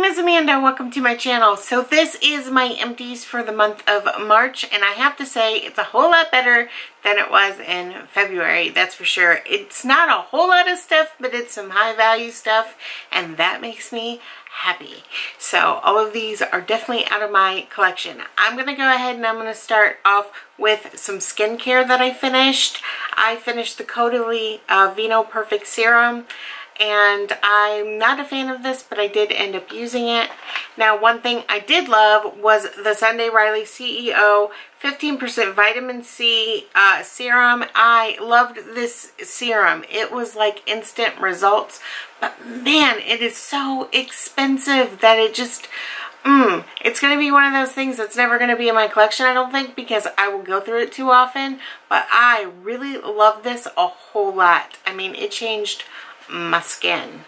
name is Amanda. Welcome to my channel. So this is my empties for the month of March, and I have to say it's a whole lot better than it was in February, that's for sure. It's not a whole lot of stuff, but it's some high value stuff, and that makes me happy. So all of these are definitely out of my collection. I'm gonna go ahead and I'm gonna start off with some skincare that I finished. I finished the Caudalie Vino Perfect Serum, and I'm not a fan of this, but I did end up using it. Now, one thing I did love was the Sunday Riley CEO 15% vitamin C serum. I loved this serum. It was like instant results, but man, it is so expensive that it just it's going to be one of those things that's never going to be in my collection, I don't think, because I will go through it too often. But I really love this a whole lot. I mean, it changed my skin.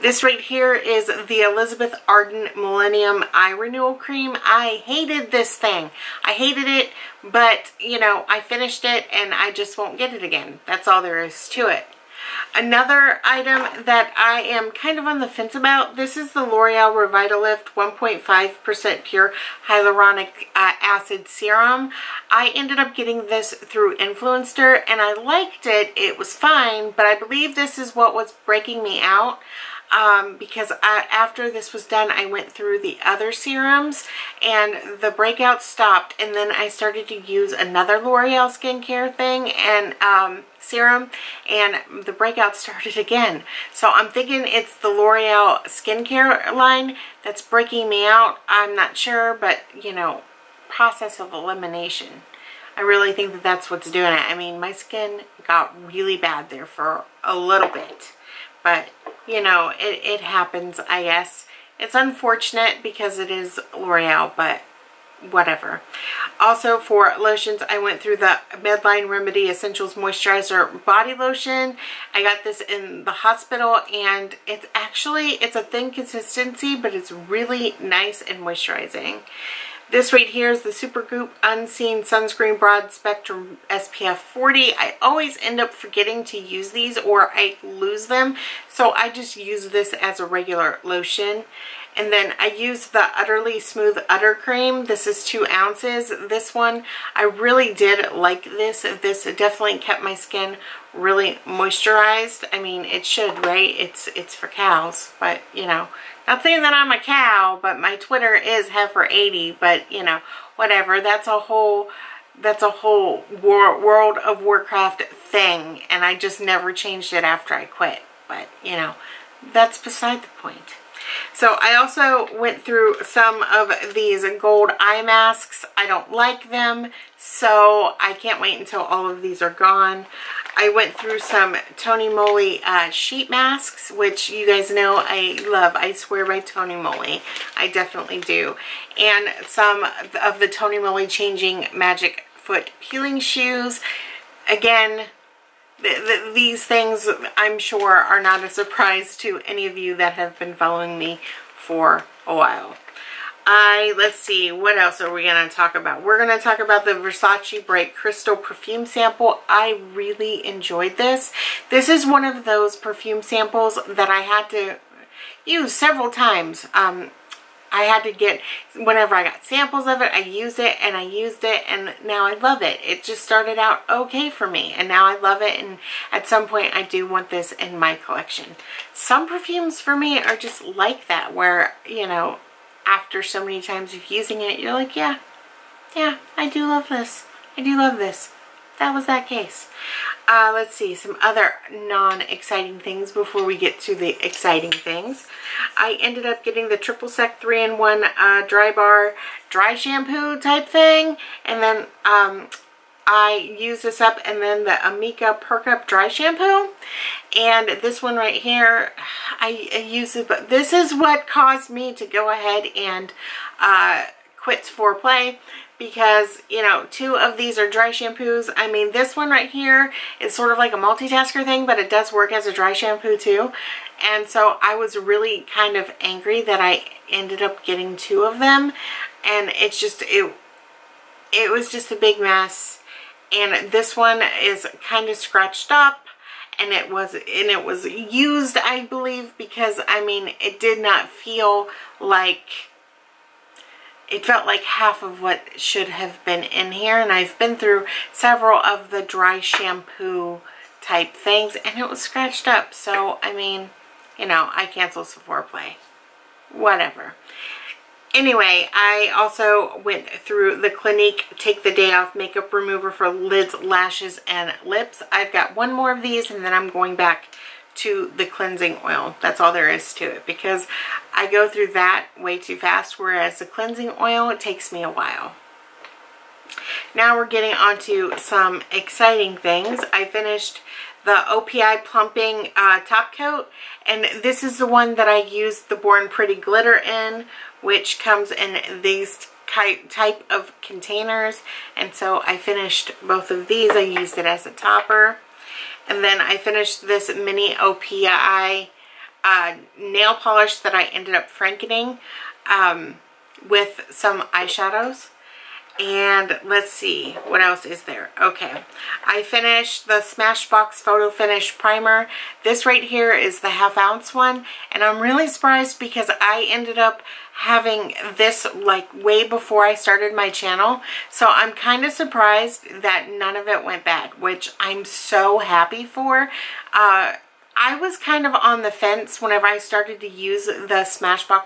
This right here is the Elizabeth Arden Millennium Eye Renewal Cream. I hated this thing. I hated it, but you know, I finished it and I just won't get it again. That's all there is to it. Another item that I am kind of on the fence about, this is the L'Oreal Revitalift 1.5% pure hyaluronic acid serum. I ended up getting this through Influencer and I liked it. It was fine, but I believe this is what was breaking me out. Because after this was done, I went through the other serums and the breakout stopped, and then I started to use another L'Oreal skincare thing and serum, and the breakout started again. So I'm thinking it's the L'Oreal skincare line that's breaking me out. I'm not sure, but you know, process of elimination. I really think that that's what's doing it. I mean, my skin got really bad there for a little bit. But, you know, it happens, I guess. It's unfortunate because it is L'Oreal, but whatever. Also, for lotions, I went through the Medline Remedy Essentials Moisturizer Body Lotion. I got this in the hospital, and it's a thin consistency, but it's really nice and moisturizing. This right here is the Supergoop Unseen Sunscreen Broad Spectrum SPF 40. I always end up forgetting to use these, or I lose them. So I just use this as a regular lotion. And then I use the Utterly Smooth Udder Cream. This is 2 ounces. This one, I really did like this. This definitely kept my skin really moisturized. I mean, it should, right? It's for cows, but you know, not saying that I'm a cow, but my Twitter is heifer80, but you know, whatever. That's a whole World of Warcraft thing, and I just never changed it after I quit. But you know, that's beside the point. So I also went through some of these gold eye masks. I don't like them, so I can't wait until all of these are gone. I went through some Tony Moly sheet masks, which you guys know I love. I swear by Tony Moly. I definitely do. And some of the Tony Moly Changing Magic Foot Peeling Shoes. Again, these things I'm sure are not a surprise to any of you that have been following me for a while. Let's see, what else are we going to talk about? We're going to talk about the Versace Bright Crystal Perfume Sample. I really enjoyed this. This is one of those perfume samples that I had to use several times. I had to get, whenever I got samples of it, I used it, and now I love it. It just started out okay for me, and now I love it, and at some point I do want this in my collection. Some perfumes for me are just like that, where, you know, after so many times of using it, you're like, yeah, I do love this. I do love this. That was that case. Let's see, some other non-exciting things before we get to the exciting things. I ended up getting the Triple Sec 3-in-1 Dry Bar Dry Shampoo type thing. And then I used this up, and then the Amika Perk Up Dry Shampoo. And this one right here, I use it, but this is what caused me to go ahead and quit Foreplay. Because, you know, 2 of these are dry shampoos. I mean, this one right here is sort of like a multitasker thing, but it does work as a dry shampoo too. And so I was really kind of angry that I ended up getting 2 of them. And it's just, it was just a big mess. And this one is kind of scratched up. and it was used, I believe, because I mean, it did not feel like, it felt like half of what should have been in here. And I've been through several of the dry shampoo type things, and it was scratched up. So I mean, you know, I cancel Sephora Play, whatever. Anyway, I also went through the Clinique Take the Day Off Makeup Remover for lids, lashes, and lips. I've got one more of these, and then I'm going back to the cleansing oil. That's all there is to it, because I go through that way too fast, whereas the cleansing oil, it takes me a while. Now we're getting on to some exciting things. I finished the OPI Plumping top coat, and this is the one that I used the Born Pretty glitter in, which comes in these type of containers. And so I finished both of these. I used it as a topper. And then I finished this mini OPI nail polish that I ended up frankening with some eyeshadows. And let's see, what else is there? Okay, I finished the Smashbox Photo Finish Primer. This right here is the 1/2 ounce one, and I'm really surprised because I ended up having this like way before I started my channel. So I'm kind of surprised that none of it went bad, which I'm so happy for. I was kind of on the fence whenever I started to use the Smashbox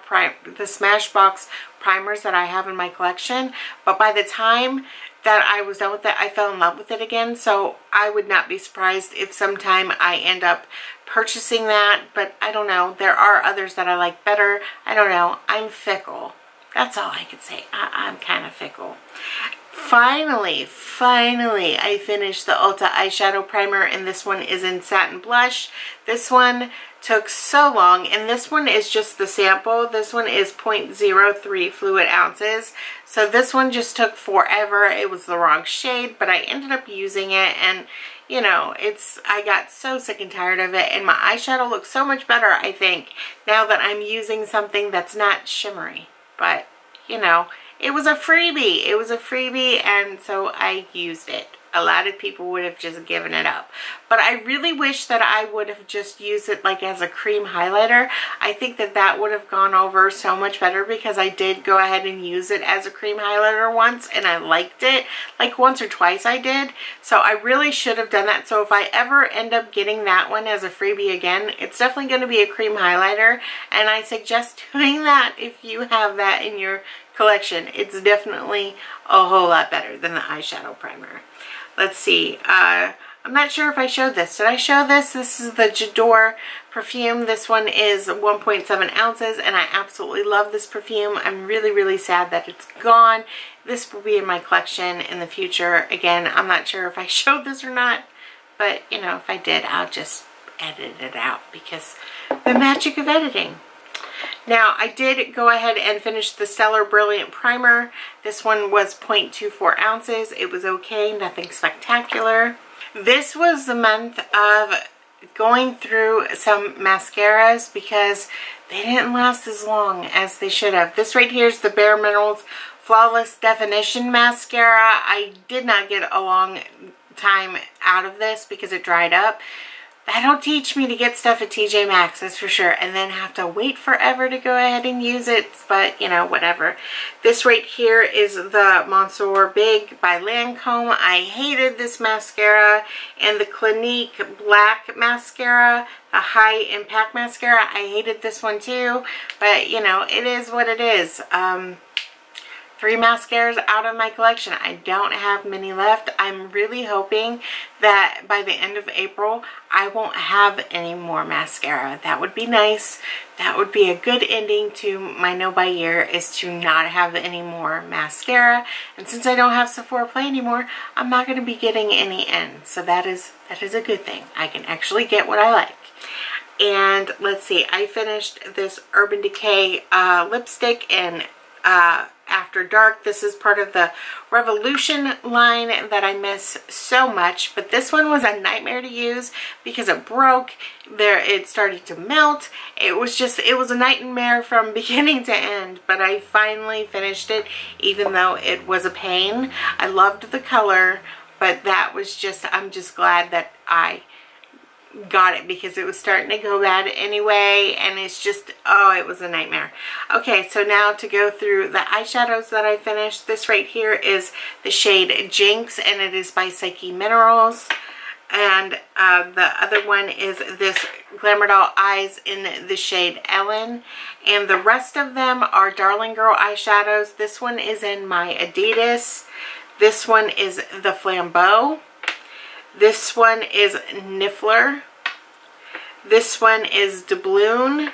primers that I have in my collection, but by the time that I was done with it, I fell in love with it again. So I would not be surprised if sometime I end up purchasing that, but I don't know. There are others that I like better. I don't know. I'm fickle. That's all I could say. I'm kind of fickle. Finally, I finished the Ulta eyeshadow primer, and this one is in Satin Blush. This one took so long, and this one is just the sample. This one is 0.03 fluid ounces. So this one just took forever. It was the wrong shade, but I ended up using it, and you know, I got so sick and tired of it, and my eyeshadow looks so much better, I think, now that I'm using something that's not shimmery. But, you know, it was a freebie. It was a freebie, and so I used it. A lot of people would have just given it up. But I really wish that I would have just used it like as a cream highlighter. I think that that would have gone over so much better, because I did go ahead and use it as a cream highlighter once, and I liked it. Like once or twice I did. So I really should have done that. So if I ever end up getting that one as a freebie again, it's definitely going to be a cream highlighter. And I suggest doing that if you have that in your collection. It's definitely a whole lot better than the eyeshadow primer. Let's see. I'm not sure if I showed this. Did I show this? This is the J'adore perfume. This one is 1.7 ounces, and I absolutely love this perfume. I'm really, really sad that it's gone. This will be in my collection in the future. Again, I'm not sure if I showed this or not, but, you know, if I did, I'll just edit it out, because the magic of editing. Now, I did go ahead and finish the Stellar Brilliant Primer. This one was 0.24 ounces. It was okay, nothing spectacular. This was the month of going through some mascaras because they didn't last as long as they should have. This right here is the Bare Minerals Flawless Definition Mascara. I did not get a long time out of this because it dried up. That'll teach me to get stuff at TJ Maxx, that's for sure, and then have to wait forever to go ahead and use it, but, you know, whatever. This right here is the Monsieur Big by Lancome. I hated this mascara, and the Clinique Black Mascara, the High Impact Mascara, I hated this one too, but, you know, it is what it is. 3 mascaras out of my collection. I don't have many left. I'm really hoping that by the end of April, I won't have any more mascara. That would be nice. That would be a good ending to my No Buy year, is to not have any more mascara. And since I don't have Sephora Play anymore, I'm not going to be getting any in. So that is a good thing. I can actually get what I like. And let's see, I finished this Urban Decay lipstick in After Dark. This is part of the Revolution line that I miss so much, but this one was a nightmare to use because it broke. It started to melt. It was a nightmare from beginning to end, but I finally finished it, even though it was a pain. I loved the color, but that was I'm just glad that I got it because it was starting to go bad anyway, and it's just, oh, it was a nightmare. Okay, so now to go through the eyeshadows that I finished. This right here is the shade Jinx, and it is by Psyche Minerals. And the other one is this Glamour Doll Eyes in the shade Ellen. And the rest of them are Darling Girl eyeshadows. This one is in my Adidas. This one is the Flambeau. This one is Niffler. This one is Doubloon.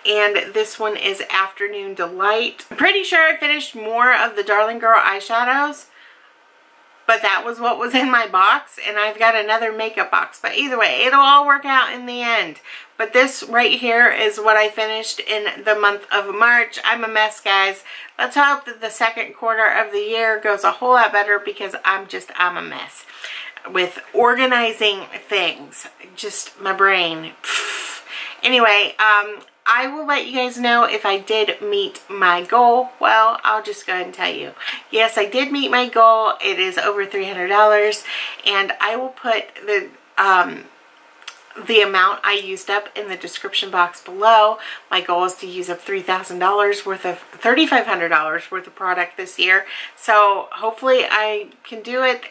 And this one is Afternoon Delight. I'm pretty sure I finished more of the Darling Girl eyeshadows, but that was what was in my box, and I've got another makeup box. But either way, it'll all work out in the end. But this right here is what I finished in the month of March. I'm a mess, guys. Let's hope that the second quarter of the year goes a whole lot better, because I'm a mess with organizing things. Just my brain. Anyway, I will let you guys know if I did meet my goal. Well, I'll just go ahead and tell you. Yes, I did meet my goal. It is over $300, and I will put the amount I used up in the description box below. My goal is to use up $3,000 worth of, $3,500 worth of product this year. So hopefully I can do it.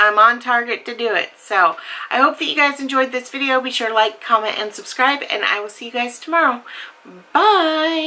I'm on target to do it. So I hope that you guys enjoyed this video. Be sure to like, comment, and subscribe, and I will see you guys tomorrow. Bye!